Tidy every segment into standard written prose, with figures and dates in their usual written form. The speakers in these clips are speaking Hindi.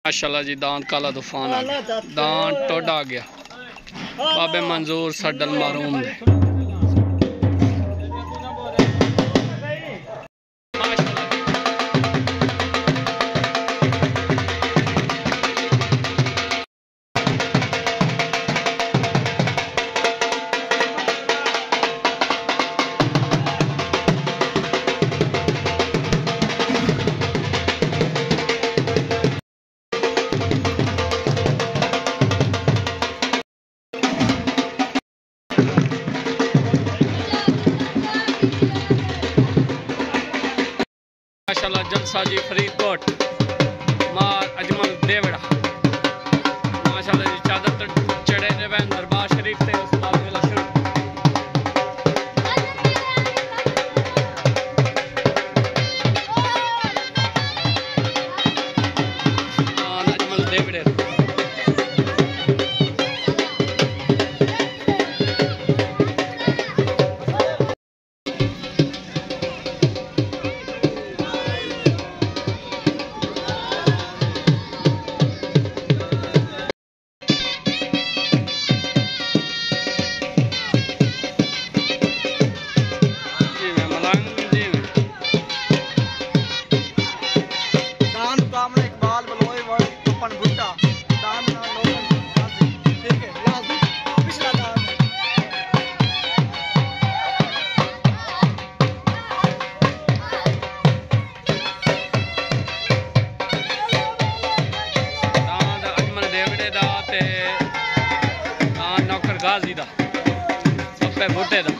माशाल्लाह जी दांत काला तूफान आ गया, दांत टोडा आ गया। बाबे मंजूर सडल मारूम दे। माशाल्लाह जलसा जी फरीदकोट मार अजमल देवड़ा माशाल्लाह जी चादर तक चढ़े ने वैन दरबार शरीफ से उस्ताद मेला शुरू अजमल देवड़े गाजी दा पप्पे बूटे दा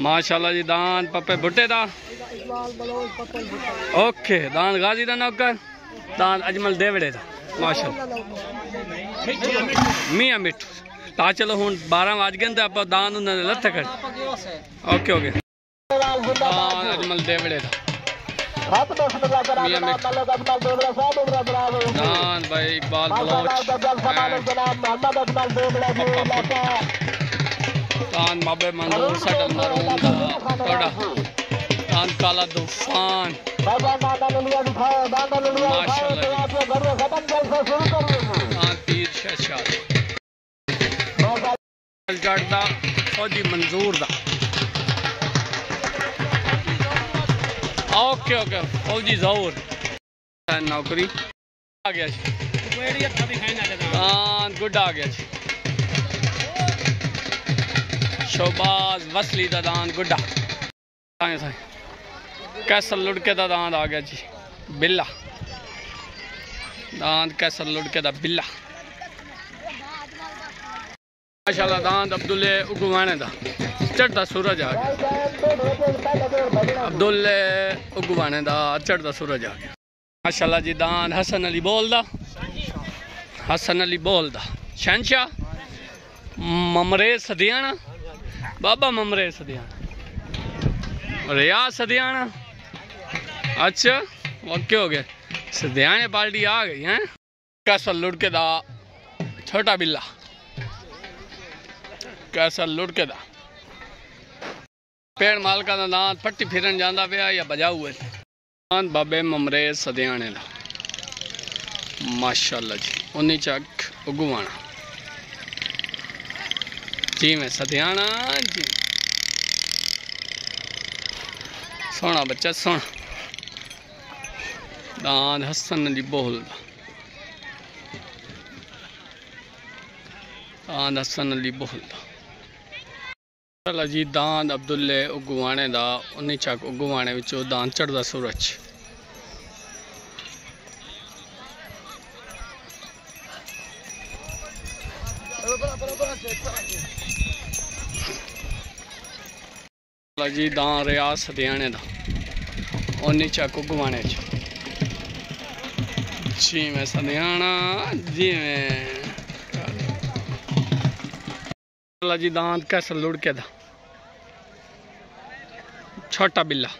माशाल्लाह जी दान पप्पे भुट्टे दा ओके दान गाजी दा नौकर दान अजमल देवड़े दा माशाल्लाह मियां मिठू ता चलो हुन 12 बज गए आप दान उन्होंने लथ कर ओके ओके दान अजमल देवड़े दा मियां मिठू दान भाई इकबाल बलोच दान बाबे मंजूर सडल मारूम दा टोडा दान काला तूफान माशाल्लाह तीर शशाद जड़दा फौजी मंजूर दा ओके ओके फौजी जहूर नौकरी आ गया जी दान गुड आ गया जी शोबाज वसली दा दान गुड्डा कैसल लुड़के दा दांत आ गया जी बिल्ला दांत कैसल लुड़के दा बिल्ला माशाल्लाह दांत अब्दुल्ले उगवाने दा चढ़दा सूरज आ गया अब्दुल्ले उगवाने दा चढ़दा सूरज आ गया माशाल्लाह जी दांत हसन अली बोलदा हसन अली बोलदा शहनशाह ममरे सदियाना बाबा ममरे सदियाना रिया सदियाना अच्छा ओके हो गए सदियाने पार्टी आ गई हैं कैसा लुड़के दा छोटा बिल्ला कैसा लुड़के दा पेड़ मालका दा दांत पट्टी फिरन जांदा पिया या बजा हुए दांत बाबे ममरे सदियाने दा माशाल्लाह जी उन्नी चक उगवाना जी मैं सदियाना जी सोना बच्चा सोना दांत हसन अली बोलदा दांत हसन अली बोलदा जी दांत अब्दुल्ले उगवाने दा उन्नी चक उगवाने विचों दांत चढ़दा सूरज जी दां रियाज सदियाने दा उन्नी चाकू गुवाने जी में सदियाना जी में जी दांत कैसे लुढ़के दा छोटा बिल्ला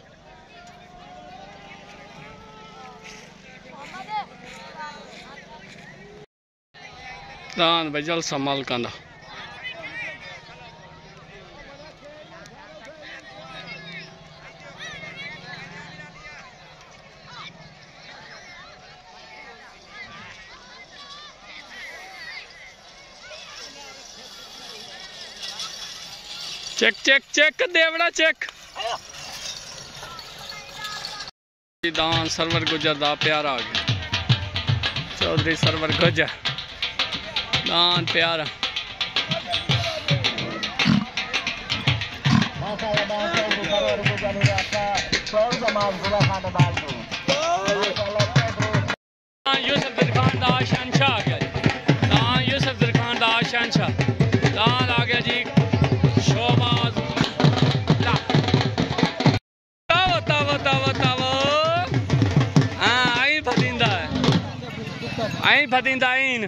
दांत भाई जलसा मालकां दा चेक चेक चेक देवड़ा चेक दान सरवर गुजर दा प्यारा आ गया चौधरी सरवर गुजर दान प्यारा यूसुफ खान दा शहंशाह आ गया दान यूसुफ खान दा शहंशाह दान आ गया जी शोबाज तावो तावो तावो तावो हाँ आई फतींदा है आई फतींदा आइन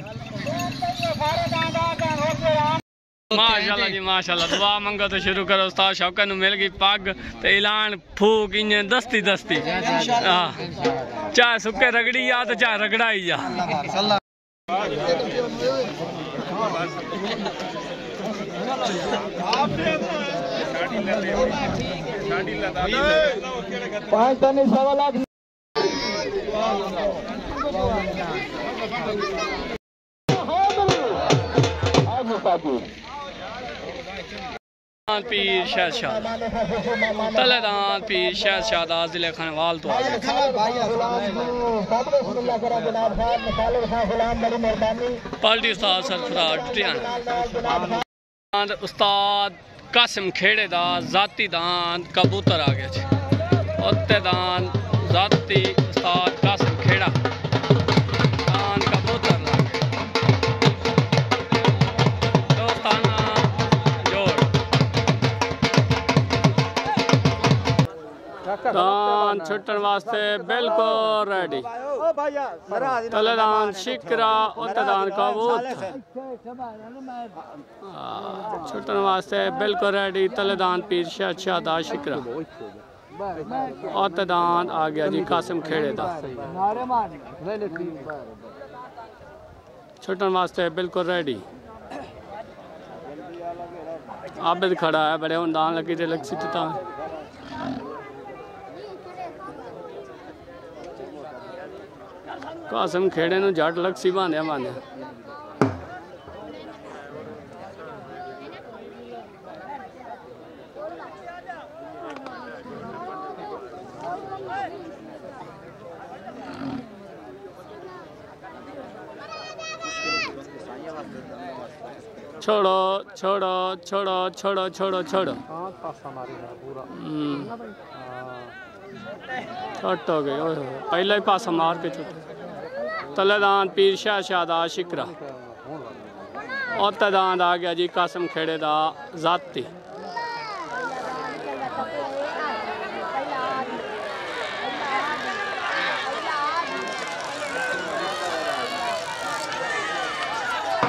माशाल्लाह जी माशाल्लाह दुआ मंगो तो शुरू करो उस्ताद शौकत नु मिल गई पग ते ऐलान फूक इने दस्ती दस्ती हां चाहे सुके रगड़ी या तो चाहे रगड़ाई जा 5 टन 1.25 लाख पीर शहशाह तलेदान पीर शहशाह जिले खनवाल तो पार्टी उस्ताद सरफराज टियाना उस्ताद कासिम खेड़े दा जाती दान कबूतर आ गया उत्ते दान जाती उस्ताद कासिम खेड़ा दान कबूतर दोस्ताना जोड़ दान छुट्टन वास्ते बिल्कुल रेडी तलेदान शिकरा उत्तेदान कबूतर छुट्टन वास्ते बिल्कुल रेडी तलेदान पीर शहशाह दा शिकरा उत्तेदान आ गया जी कासिम खेड़े दा छुट्टन वास्ते बिल्कुल रेडी आबिद खड़ा है बड़े हुन दान लगी ते लक्सी ता कासिम खेड़े नु जट लक्सी बांधे बांधे छोड़ो छोड़ो छोड़ो छोड़ो छोड़ो छोड़ो छट हो गए पहले ही पासा मार के छुट तलेदान पीर शहशाह दा शिकरा उत्तेदान आ गया जी कासिम खेड़े दा जाती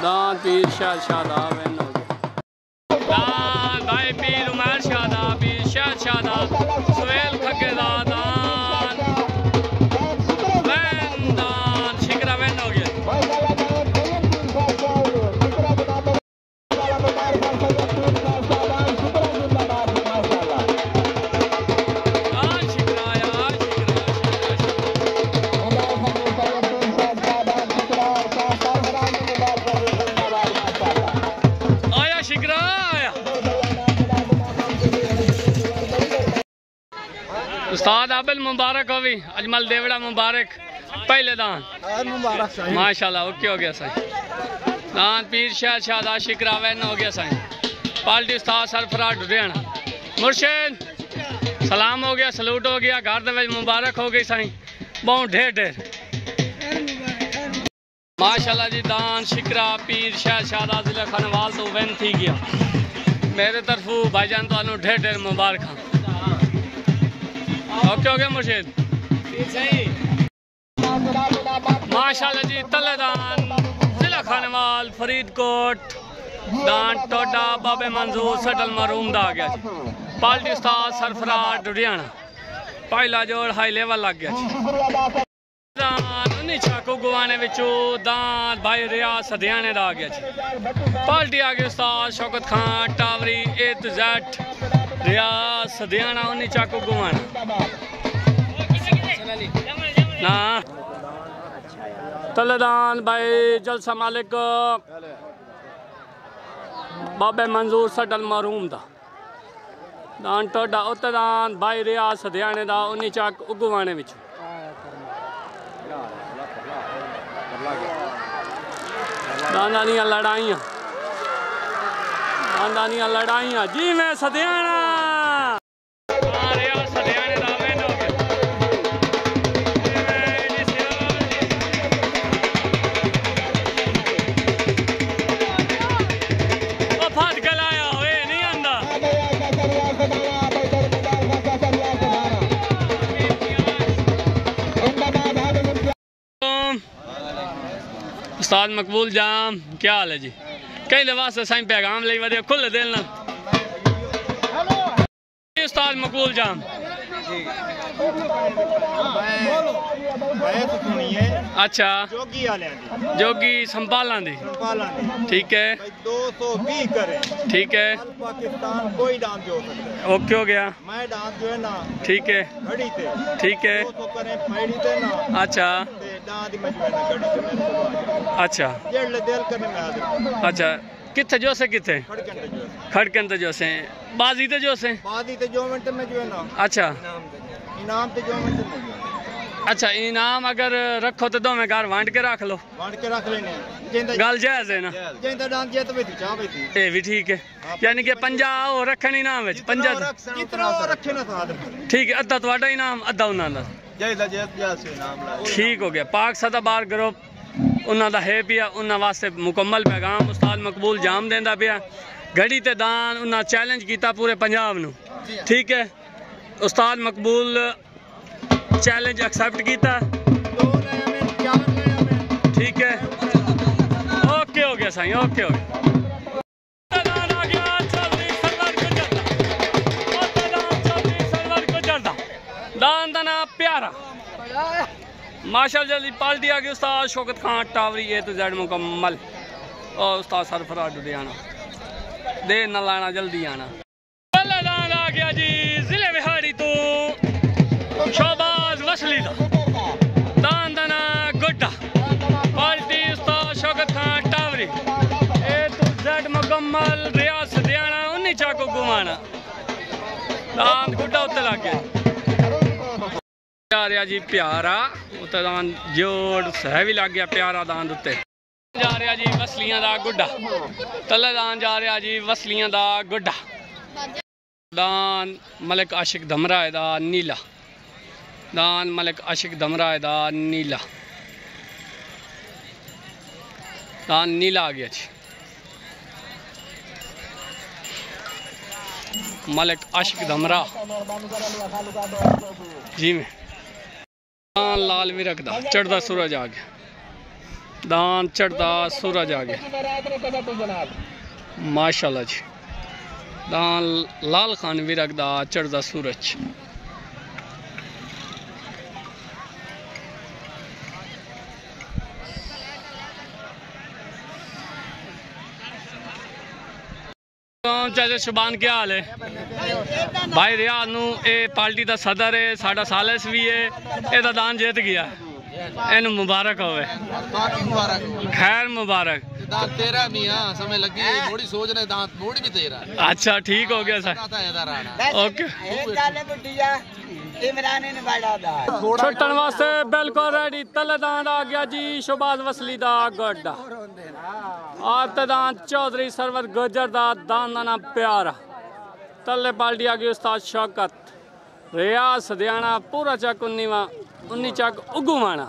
दान पीर शहशाह दा वैन हो गया दान भाई पीर उमर शाह दा पीर शहशाह दा सुहेल खगे दा दान वैन दान शिकरा वैन हो गया उस्ताद आबिल मुबारक होवी अजमल देवड़ा मुबारक पहले दान माशाल्लाह ओके हो गया साईं दान पीर शहशाह दा शिकरा वैन हो गया साईं पार्टी उस्ताद सरफराज ढुरियाना मुर्शिद सलाम हो गया सलूट हो गया घर दे मुबारक हो गई साईं बहुत ढेर ढेर माशाल्लाह जी दान शिकरा पीर शहशाह दा जिला खनवाल तो वैन थी गया मेरे तरफू भाईजान तो ढेर ढेर मुबारक ओके हो गया मुर्शिद माशाल्लाह जी। तलेदान जिला खानेवाल फरीदकोट दान टोडा बाबे मंजूर सटल मरूम दा आ गया जी। पार्टी उस्ताद सरफराज डुडियाना पहला जोड़ हाई लेवल लग गया जी। दान उन्हीं चाकू गुवाने विचों दान भाई रियाज सदियाने दा आ गया जी। पार्टी आ गई उस्ताद शौकत खान टावरी ए टू जेड रियाज सदियाना उन्हीं चाकू गुवाना ना। तलेदान भाई जलसा मालिक बाबे मंजूर सटल मरूम दा दान टोडा उत्तदान भाई रियाज सदियाने दा उन्हीं चाक उगवाने विच दानियां लड़ाइयां जी मैं सदियाना रियाज सदियाने दा विन हो गया। उस्ताद मकबूल जाम क्या हाल है जी? कई लिबास साईं पैगाम ले वधिया खुल दिल ना उस्ताद मकबूल जाम अच्छा जोगी संभाला दी ठीक है 220 करें ठीक है पाकिस्तान कोई डांस जो सकता है ओके हो गया मैं डांस जो है ना ठीक है घड़ी ते ठीक है 200 करें पैड़ी ते ना अच्छा ते डांस दी मैं जो है ना घड़ी ते मेरे को अच्छा जेड़ दिल करने में हाजिर अच्छा किथे जो से किथे खड़कन ते जो से बाजी ते जो से बाजी ते जो मिनट में जो है ना अच्छा इनाम ते जो मिनट में जो अच्छा इनाम अगर रखो तो दो में घर वांट के रख लो वांट के रख लेने जिंदा गल जायज है ना जिंदा डांस जीत भी चाह भी थी ये भी ठीक है यानी कि 50 और रखन इनाम विच 50 कितना रखे ना साथ ठीक है अद्धा ਤੁਹਾਡਾ इनाम अद्धा ਉਹਨਾਂ ਦਾ जयदा जीत जा से इनाम ला ठीक हो गया पाक सदाबार ग्रुप ਉਹਨਾਂ ਦਾ ਹੈ ਪਿਆ ਉਹਨਾਂ ਵਾਸਤੇ ਮੁਕੰਮਲ ਪੈਗਾਮ ਉਸਤਾਦ ਮਕਬੂਲ ਜਾਮ ਦਿੰਦਾ ਪਿਆ ਘੜੀ ਤੇ ਦਾਨ ਉਹਨਾਂ ਚੈਲੰਜ ਕੀਤਾ ਪੂਰੇ ਪੰਜਾਬ ਨੂੰ ਠੀਕ ਹੈ ਉਸਤਾਦ ਮਕਬੂਲ चैलेंज एक्सेप्ट किया ठीक है ओके हो गया साईं ओके हो गया दान दना प्यारा माशाल्लाह पाल्टी आ गई उस्ताद शौकत खान टावरी ए टू जेड मुकम्मल और उस्ताद सरफराज डुडियाना देर न लाना जल्दी आना दान आ गया जी जिले बिहारी तो शोबाज वसली दा दान दना गुड्डा party Ustad Shaukat Khan Tawari A to Z मुकम्मल रियाज सदियाना उन्हीं चाको घुमाना दान गुड्डा उत्ते लग गया जा रहा जी प्यारा उत्ते दान जोड़ सह भी लग गया प्यारा दान उत्ते जा रहा जी वसलियां दा गुड्डा तले दान जा रहा जी वसलियां दा गुड्डा दान मलिक आशिक धमरा दा नीला दान मलिक आशिक धमरा दा नीला दान नीला आ गया जी मलिक आशिक धमरा जी में दान लाल भी रखदा चढ़दा सूरज आ गया दान चढ़दा सूरज आ गया माशाल्लाह जी दान लाल खान भी रखदा चढ़दा सूरज चाचा शुबान क्या हाल है भाई रियाज नू ए पार्टी का सदर है साडा सालिस भी है एदा दान जीत गया इन मुबारक होवे खैर मुबारक दांत तेरा भी हां समय लगी थोड़ी सोच रहे दांत मोड़ी भी तेरा अच्छा ठीक हो गया सर ओके छुट्टन वास्ते बिल्कुल रेडी तलेदान आ गया जी शोबाज वसली दा गड्डा आतदान चौधरी सरवर गुजर दा दान दा नाम प्यारा तले पाल्टी आ गई उस्ताद शौकत रियाज सदियाना पूरा चक 19 चक उगुवाना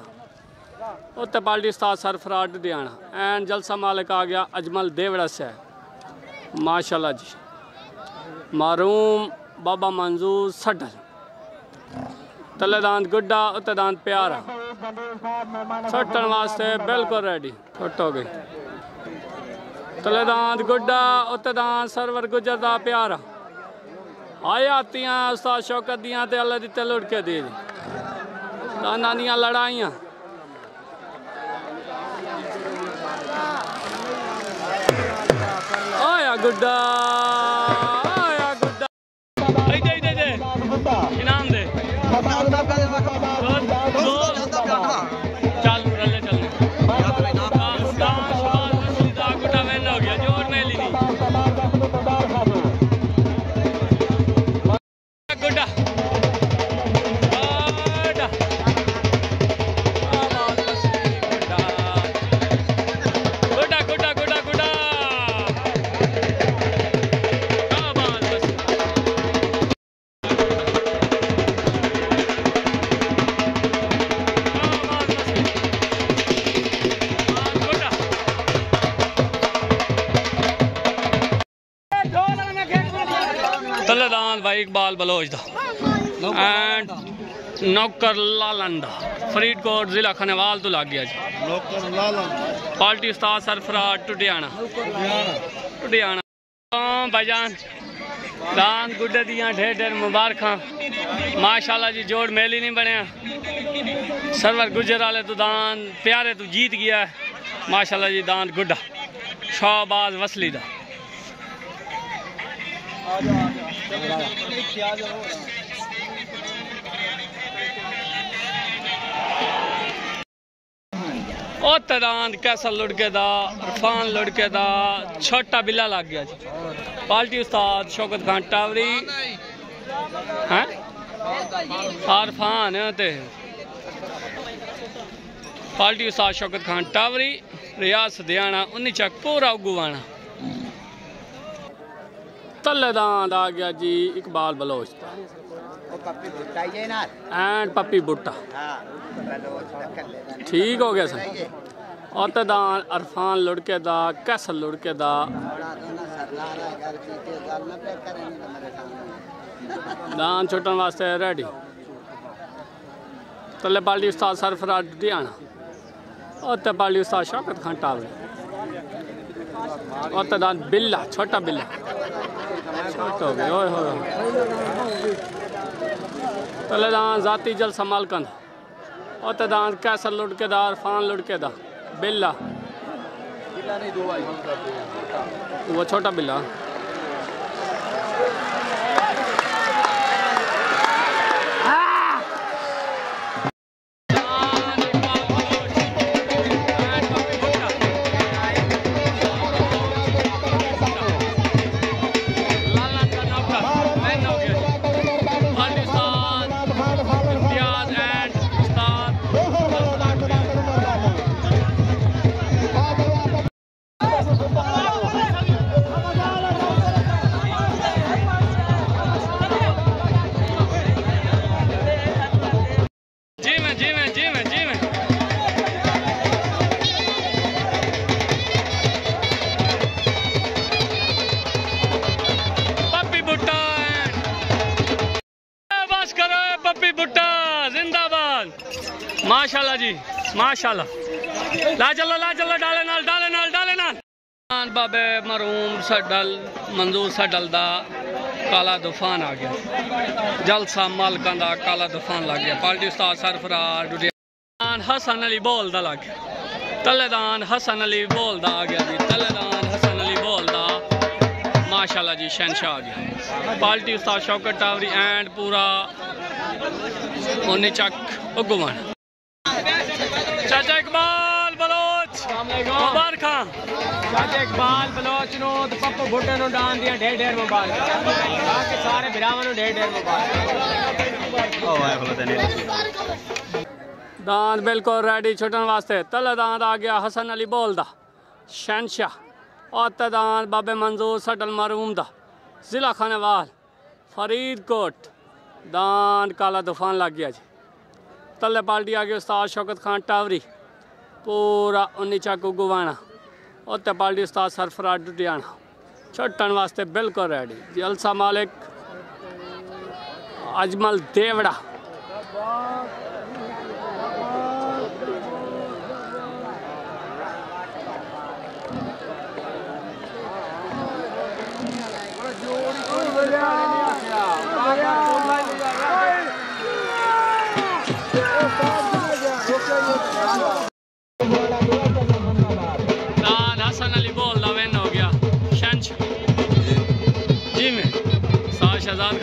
उत्ते पाल्टी उस्ताद सरफराज डुडियाना एंड जलसा मालिक आ गया अजमल देवड़ा से माशाल्लाह जी मारूम बाबा मंजूर सटल तले दांत गुड्डा उत्ते दांत प्यारा छुट्टन वास्ते बिल्कुल रेडी छुट हो गई तले दांत गुड्डा उत्ते दांत सरवर गुजर दा प्यारा आयातियां उस्ताद शौकत दियां ते अल्लाह दी ते लुड़के दी दाना दियां लड़ाइयां आया गुड्डा इनाम दे चल रले चल गुड्डा वेन हो गया जोर में ली गुड्डा तलेदान भाई इकबाल बलोच दा एंड नौकर लालन दा फरीदकोट जिला खनेवाल तो लग गया जी पार्टी उस्ताद सरफराज टुटियाना भाईजान दान गुड्डे दियां ढेर ढेर मुबारखां माशाल्लाह जी जोड़ मेल ही नहीं बनया सरवर गुजर वाले तो दान प्यारे तो जीत गया है माशाल्लाह जी दान गुड्डा शहबाज वसली दा ओ तदान कैसा लुड़के दा इरफान लुड़के दा छोटा बिल्ला लग गया जी पार्टी उस्ताद शौकत खान टावरी हैं इरफान ते पार्टी उस्ताद शौकत खान टावरी रियाज सदियाना उन्नी चक पूरा उगवाना तलेदान आ गया जी इकबाल बलोच एंड पप्पी बुट्टा ठीक हो गया सर और तदान इरफान लुड़के दा कैसल लुड़के दा दान छुटन वास्ते रेडी तले पाली उस्ताद सरफराज डियाना और ते पाली उस्ताद शौकत खान टावरी और तदान बिल्ला छोटा बिल्ला छोटा हो गया तलेदान जाती जल संभाल कंद और तदान कैसल लुड़केदार इरफान लुड़केदा बिल्ला वो छोटा बिल्ला माशाल्लाह जी माशाल्लाह ला चलो डाले नाल बाबे मरूम सडल मंजूर सडल दा काला तूफान आ गया जलसा मालकां दा काला तूफान लग गया पार्टी उस्ताद सरफराज डुडियान हसन अली बोल दा लग गया तलेदान हसन अली बोल दा आ गया जी तलेदान हसन अली बोल दा माशाल्लाह जी शहनशाह आ गया party Ustad Shaukat Tawari and पूरा ओने चक उगवान चाचा इकबाल बलोच मुबारक चाचा इकबाल बलोच नो तो पप्पू भुट्टे नो डान दिया ढेर ढेर मुबारक बाकी सारे बिरावां नो ढेर ढेर मुबारक दान बिल्कुल रेडी छुटन वास्ते तले दान आ गया हसन अली बोल दा शहनशाह और तदान बाबे मंजूर सडल मरूम दा जिला खानेवाल फरीदकोट दान काला तूफान लग गया जी तले पार्टी आ गई उस्ताद शौकत खान टावरी पूरा उन्नी चक उगवाना और ते पार्टी उस्ताद सरफराज डुडियाना छुटन वास्ते बिल्कुल रेडी जलसा मालिक अजमल देवड़ा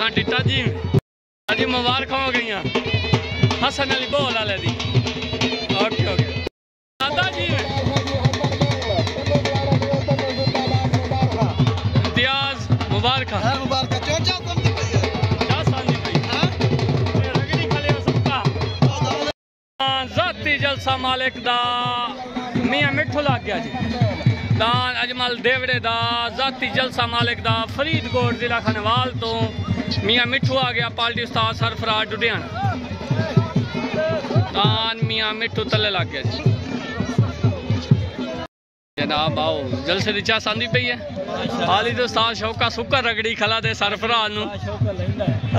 कांटी ताजी अजी मुबारक हो गई हसन अली बोल वाले दी ओके ओके दादा जी इम्तियाज मुबारक मुबारक चोचा कम दी पई क्या सांदी पई रगड़ी खले सुक्का जाती जलसा मालिक दा मियां मिठू लग गया जी दान अजमल देवड़े दा जाती जलसा मालिक दा फरीदकोट जिला खनवाल तो मियां मिठू आ गया पार्टी उस्ताद सरफराज डुडियाना दान मियां मिठू तले लग गया जी जनाब आओ जलसे दी चाह सांदी पई है हाली तो उस्ताद शौका सुक्का रगड़ी खला दे सरफराज नु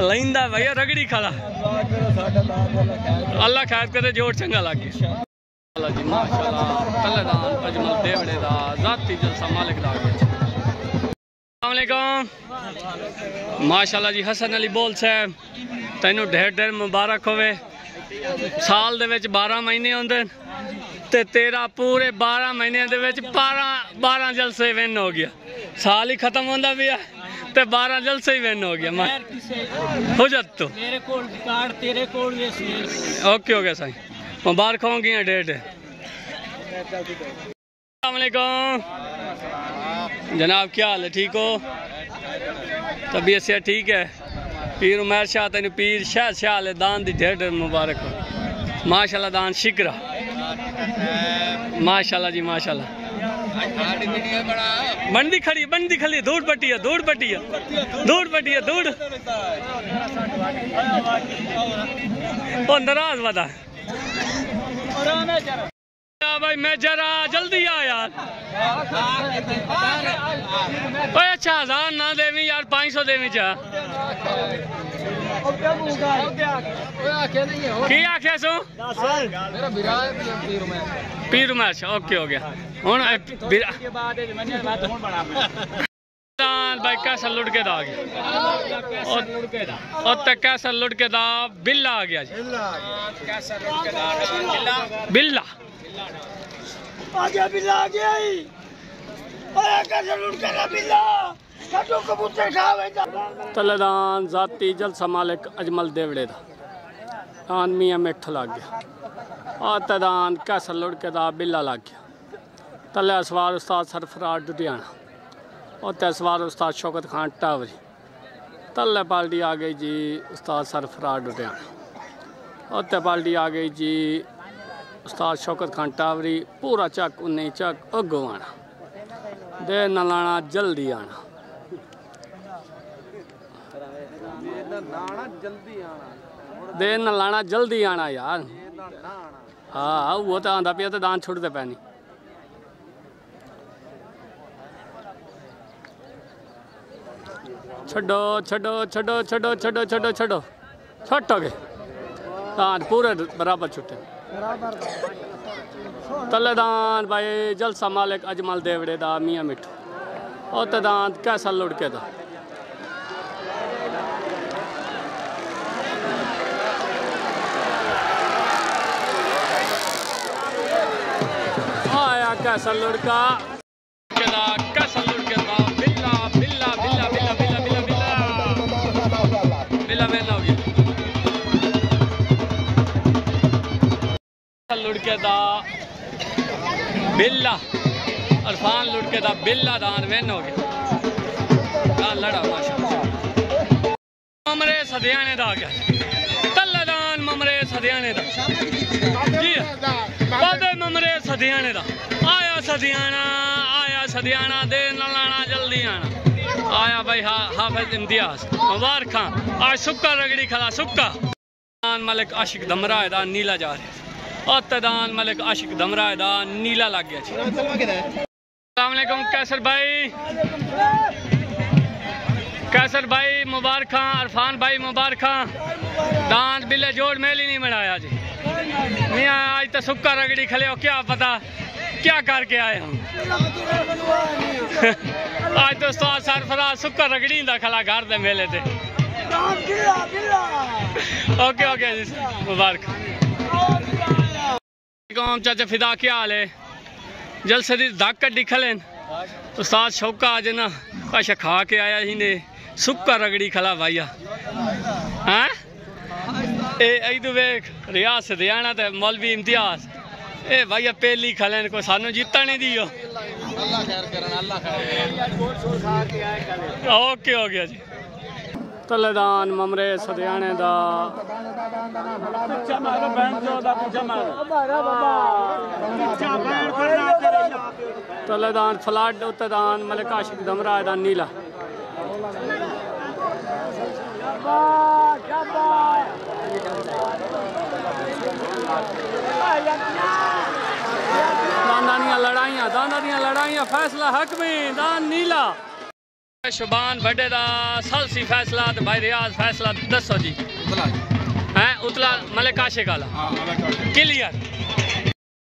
लैंदा भैया रगड़ी खला अल्लाह खैर करे जोड़ चंगा लग गया अल्लाह जी माशाल्लाह तलेदान अजमल देवड़े दा जाती जलसा मालिक दा अस्सलाम वालेकुम माशाल्लाह जी हसन अली बोल साहब तैनू ढेर ढेर मुबारक होवे साल दे विच 12 महीने होंदे ते तेरा पूरे 12 महीने दे विच 12 जलसे विन हो गया साल ही खत्म होंदा पिया ते 12 जलसे ही विन हो गया हो जात तो मेरे कोल कार्ड तेरे कोल ओके हो गया साईं मुबारक होंगी डेट अस्सलाम वालेकुम जनाब क्या हाल है ठीक हो तबीयत से ठीक है पीर उमर शाह तेन पीर शाह शाह दान दी ढेर ढेर मुबारक हो माशाल्लाह दान शिकरा माशाल्लाह जी माशाल्लाह बंदी खड़ी दूर पट्टी है दूर ओ नाराज वादा भाई मैं जरा जल्दी आ यार अच्छा 1000 ना देवी यार 500 देवी चाह की आख्या सो पीर उमर शाह ओके हो गया हुन भाई कैसा लुट के दा आ गया कैसा लुट के दा बिल्ला आ गया जी बिल्ला आ गया तलेदान जाती जलसा मालिक अजमल देवड़े दा दान मियां मिठ लग गया और तदान कैसा लुट के दा बिल्ला लग गया तले असवार उस्ताद सरफराज डुडियाना और तसवार उस्ताद शौकत खान टावरी तले पार्टी आ गई जी उस्ताद सरफराज डुडियाना और ते पार्टी आ गई जी उस्ताद शौकत खान टावरी पूरा चक 19 चक अगो आना दे न लाना जल्दी आना दे न लाना जल्दी आना यार हाँ वो तो आंदा पिया तो दान छुड़ते पैनी छो छट हो गए दान पूरे बराबर छुट्टे तलेदान भाई जलसा मालिक अजमल देवड़े दा मियां मिठू और तदान कैसा लुड़के दा आया कैसा लुड़का कैसा लुड़के दा बिल्ला बिल्ला बिल्ला बिल्ला बिल्ला बिल्ला बिल्ला बिल्ला हो गया लुड़के दा बिल्ला अरफान लुड़के दा बिल्ला दान वेन हो गया दान लड़ा माशाल्लाह ममरे सदियाने दा आ गया तल्ला दान ममरे सदियाने दा जी बादे ममरे सदियाने दा आया सदियाना दे न लाना जल्दी आना आया भाई हाफिज इम्तियाज मुबारक आज सुक्का रगड़ी खला सुक्का दान मलिक आशिक दमरा दा नीला जा रहा और तदान मलिक आशिक दमरा दा नीला लग गया अस्सलाम वालेकुम कैसर भाई मुबारक अरफान भाई मुबारक दान बिल्ले जोड़ मेल ही नहीं बनाया जी मियाँ आज तो सुक्का रगड़ी खले हो क्या पता क्या करके आए हम आज तो उस्ताद सरफराज सुक्का रगड़ी दा खला घर दे मेले ते ओके ओके जी मुबारक चाचा फिदा क्या हाल है जलसे दी दाग कड्डी खलेन उस्ताद शौका आज ना अच्छा खा के आया ही ने सुक्का रगड़ी खला भाईया हाँ ए वेख रियाज सदियाना ते मौलवी इम्तियाज ए भैया पहली खलन को सानू जीता नहीं दियो अल्लाह खैर करन अल्लाह खैर ओके हो गया जी तलेदान ममरे सदियाने दा तलेदान फ्लड उत्तेदान मलिक आशिक दमरा दा नीला दाना दियां लड़ाइयां फैसला हक में दान नीला शुबान बड़े दा सालसी फैसला ते भाई रियाज फैसला दसो जी हैं उतला मलिक आशिक वाला क्लियर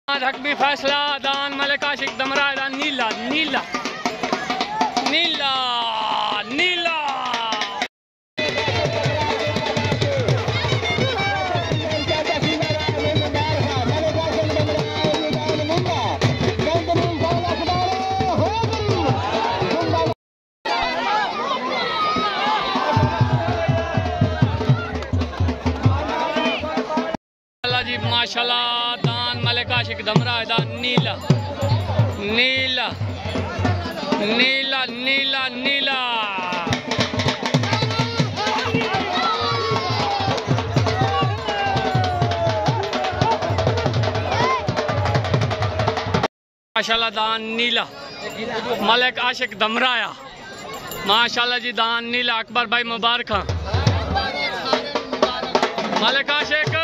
हक में फैसला दान मलिक आशिक दमरा दा नीला नीला नीला नीला माशाल्लाह दान मलिक आशिक दमरा दान नीला नीला नीला नीला नीला माशाल्लाह दान नीला मलिक आशिक दमराया माशाल्लाह जी दान नीला अकबर भाई मुबारक मलिक आशिक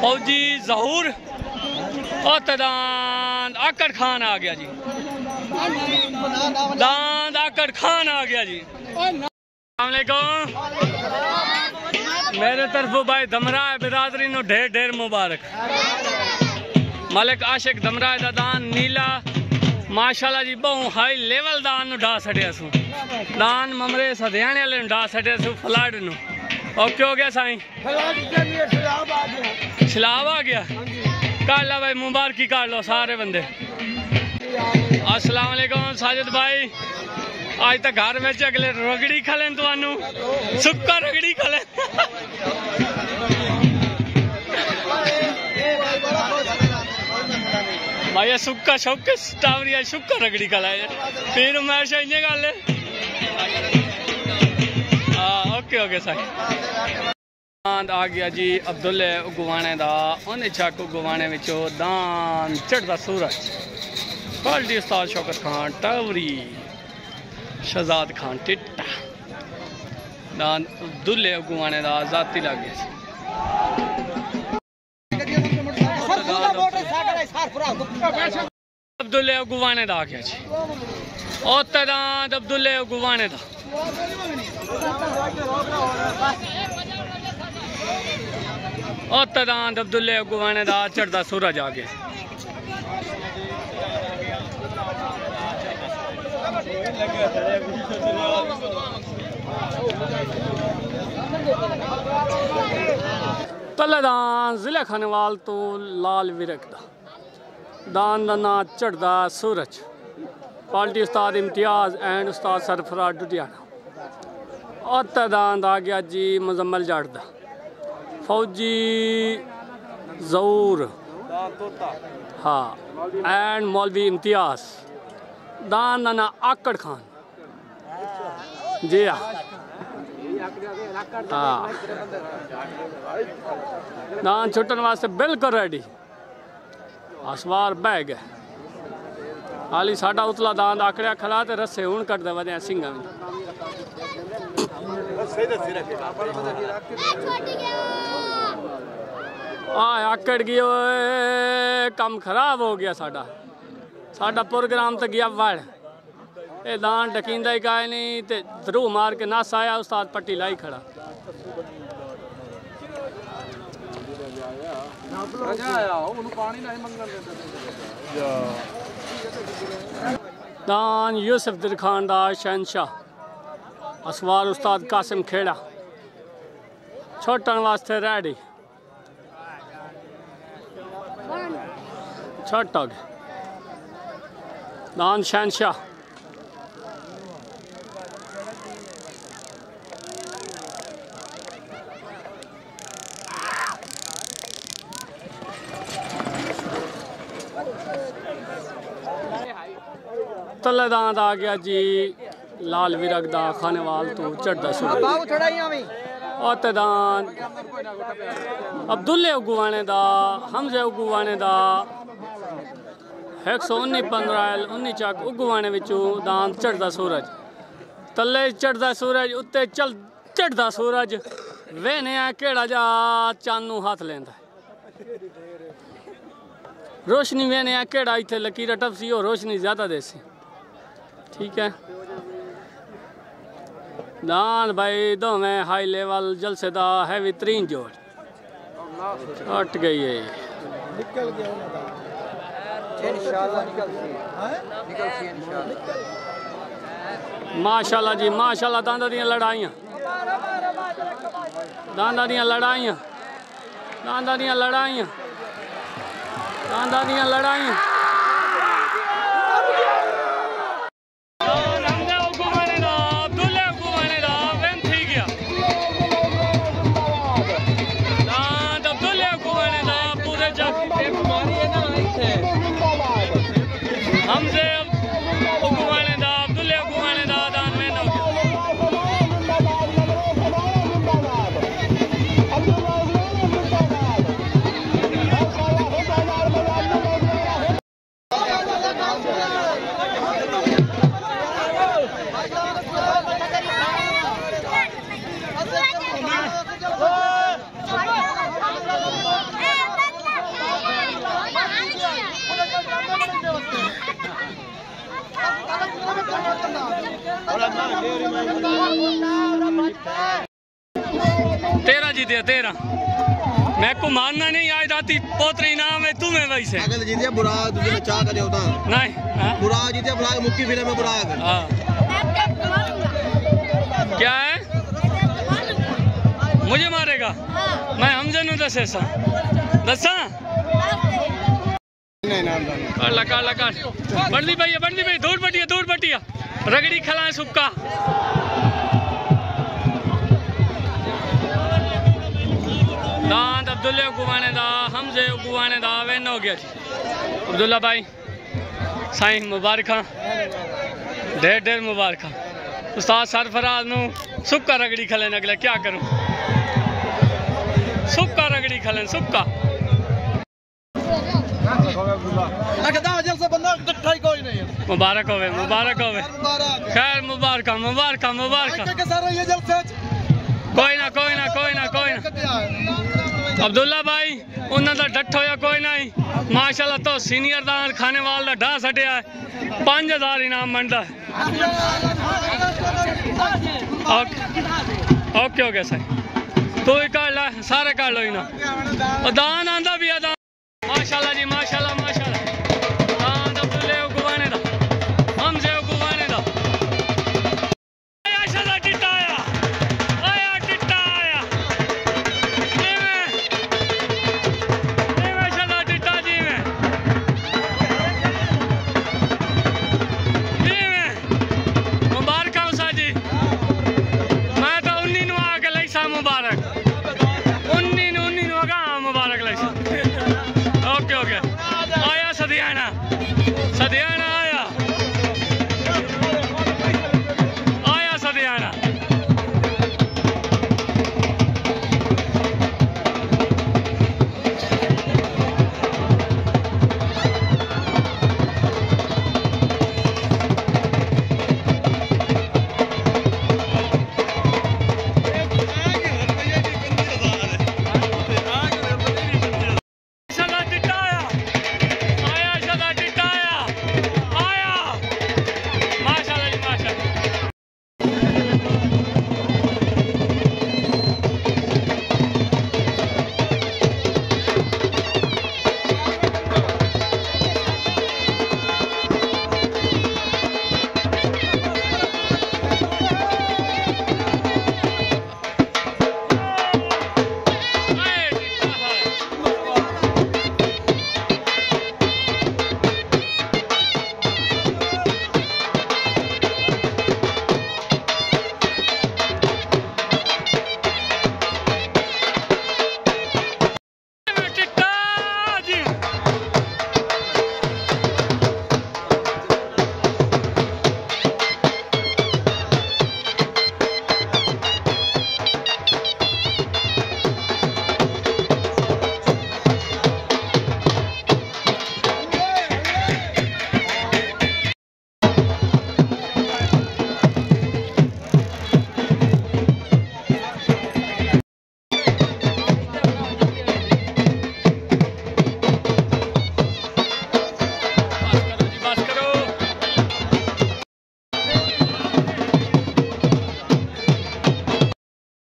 फौजी जहूर और तदान आकड़ खान आ गया जी दांद आकड़ खान आ गया जी मेरे तरफ भाई दमरा बिरादरी नो ढेर ढेर मुबारक मलिक आशिक दमरा दा दान नीला माशाल्लाह जी बहु हाई लेवल दान नु ढा छड़िया सु दान ममरे सदियाने वाले नु ढा छड़िया सु फ्लड नु ओके हो गया साईं सलाब आ गया काट लो भाई मुबारकी काट लो सारे बंदे अस्सलाम वालेकुम साजिद भाई आज तक घर में अगले रगड़ी खलन तुहानू सुक्का रगड़ी खलन भाई सुक्का शौक टावरिया सुक्का रगड़ी खला फिर मैं इन्ने गल ओके ओके साईं आ गया जी अब्दुल्ले उगवाने दा उन्हें चक उगवाने विचों दान चढ़दा सूरज क्वालिटी उस्ताद शौकत खान टावरी शहजाद खान टिट्टा दान अब्दुल्ले उगवाने दा जाती लग गया अब्दुल्ले उगवाने दा आ गया जी और तदाद अब्दुल्ले उगवाने दा और तदान अब्दुल्ले उगवाने दा चढ़दा सूरज आ गया तलेदान जिले खानेवाल तो लाल विरक दा दान दा ना चढ़दा सूरज पार्टी उस्ताद इम्तियाज एंड उस्ताद सरफराज डुडियाना और तदान आ गया जी मुजम्मल जाट दा फौजी जहूर हाँ एंड मौलवी इम्तियाज दान ना आकड़ खान जी हाँ दान छुट्टन वास्ते बिल्कुल रेडी असवार बह गए हाली साडा उतला दान आकड़िया खला ते रस्से हूं कटदे वदे सिंगा आकड़ गई कम खराब हो गया साडा साडा प्रोग्राम तो गया वड़ ये दान डकींदा ही काहे नहीं ते धरू मार के नस आया उस्ताद पट्टी लाई खड़ा दान यूसुफ दिलखान दा शहनशाह असवार उस्ताद कासिम खेड़ा छोटन वास्ते रेडी छोट हो गए दान शहनशाह तले दांत आ गया जी लाल विरग दा खानेवाल तो चढ़दा सूरज ओते दान अब्दुल्ले उगवाने दा हमजे उगवाने दा 119 चक उगवाने विचों दान चढ़दा सूरज तले चढ़दा सूरज उत्ते चढ़दा सूरज वेने केड़ा जा चानू हाथ लेंदा रोशनी वेने केड़ा इत्थे लकीर टपसी हो रोशनी ज्यादा देसी ठीक है दान भाई दो में हाई लेवल जलसेदा हैवी तरीन जोड़ हट गई है निकल गया इंशाल्लाह निकलती इंशाल्लाह माशाल्लाह जी माशाल्लाह दांदा दियां लड़ाइयां दांदा दियां लड़ाइयां दांदा दियां लड़ाइयां दांदा दियां लड़ाइयां हमसे उगवाने दा अब्दुल्ले उगवाने दा दान में नो तेरा जी दे तेरा मैं को मानना नहीं आज राती पोतरी नाम है तुम्हें वैसे अगर जीते बुरा तुझे चाह करे होता नहीं बुरा जीते बुरा मुक्की फिल्म में बुरा है हाँ क्या है मुझे मारेगा मैं हमजे नु दसा कर लगा बढ़ली भाई दूर बटिया रगड़ी खला सुक्का दांत अब्दुल्ले उगवाने दा हमजे उगवाने दा वेन हो गया अब्दुल्ला भाई साईं मुबारक ढेर मुबारक उस्ताद सरफराज नु सुक्का रगड़ी खलन अगला क्या करूं सुक्का रगड़ी खलन सुक्का मुबारक होवे खैर मुबारक कोई ना अब्दुल्ला भाई उन्होंने तो डट होया कोई नहीं माशाल्लाह तो सीनियर दान खाने वाला ढा सटिया 5000 इनाम बनता है ओके सही तू ही कर ला सारे कर लो इना दान आंदा भी दान माशाल्लाह जी माशाल्लाह दान अब्दुल्ले उगवाने दा हमजे उगवाने दा मुबारक ओके आया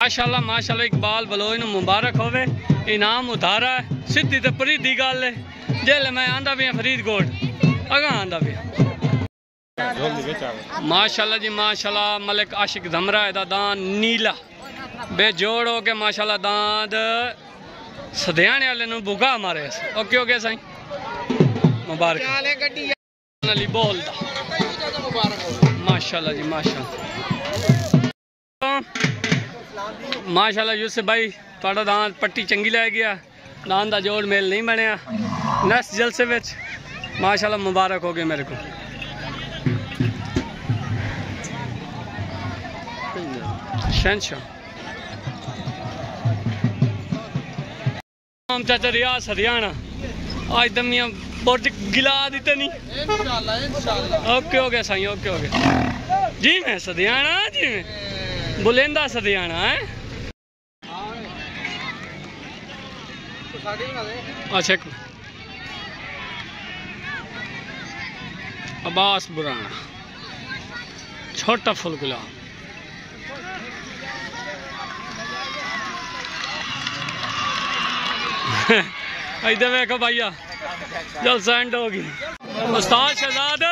माशाल्लाह माशाल्लाह इकबाल बलोच नूं मुबारक होवे इनाम उधारा है सीधी ते परी दी गल है जेल मैं आंदा भी फरीदकोट अगा आंदा भी माशाल्लाह जी माशाल्लाह मलिक आशिक धमरा दा दान नीला बेजोड़ हो के माशाल्लाह दांद सदियाने वाले नूं बुगा मारे ओके ओके साईं मुबारक अली बोलदा माशाल्लाह जी माशाल्लाह यूसुफ भाई थोड़ा दांत पट्टी चंगी लै गया दांत का जोड़ मेल नहीं बनया नेक्स्ट जलसे विच माशाल्लाह मुबारक हो गए मेरे को शहंशाह चाचा रियाज हरियाणा आज दमिया बोर्ड गिला दी नहीं ओके हो गया साईं ओके हो गया जी मैं सदियाना जी मैं बुलेंदा सदियाना है अच्छा अब्बास बुराना छोटा फुल गुलाब इधर देखो भैया जल सेंड होगी उस्ताद शहजाद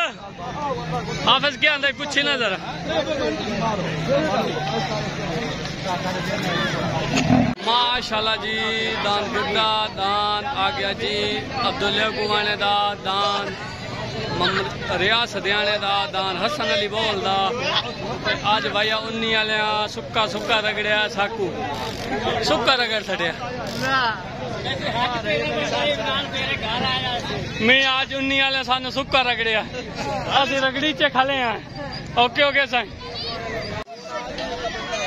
हाफिज क्या अंदर कुछ ही ना जरा माशाल्लाह जी दान गुड्डा दान आ गया जी अब्दुल्ला कुमाने दा दान रियाज सदियाने दा दान हसन अली बोल दा आज भैया उन्नी वाले सुक्का सुक्का रगड़िया साकू सुक्का रगड़ छड़िया मैं आज उन्नी वाले सानू सुक्का रगड़िया असि रगड़ी च खाले हैं ओके ओके साईं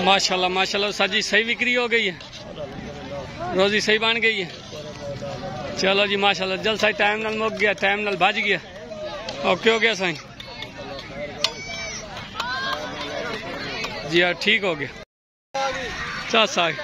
माशाल्लाह माशाल्लाह सजी सही बिक्री हो गई है रोजी सही बन गई है चलो जी माशाल्लाह जल्द सही टाइम नाल मुक गया टाइम नाल बज गया ओके हो गया साईं जी हाँ ठीक हो गया चल साईं।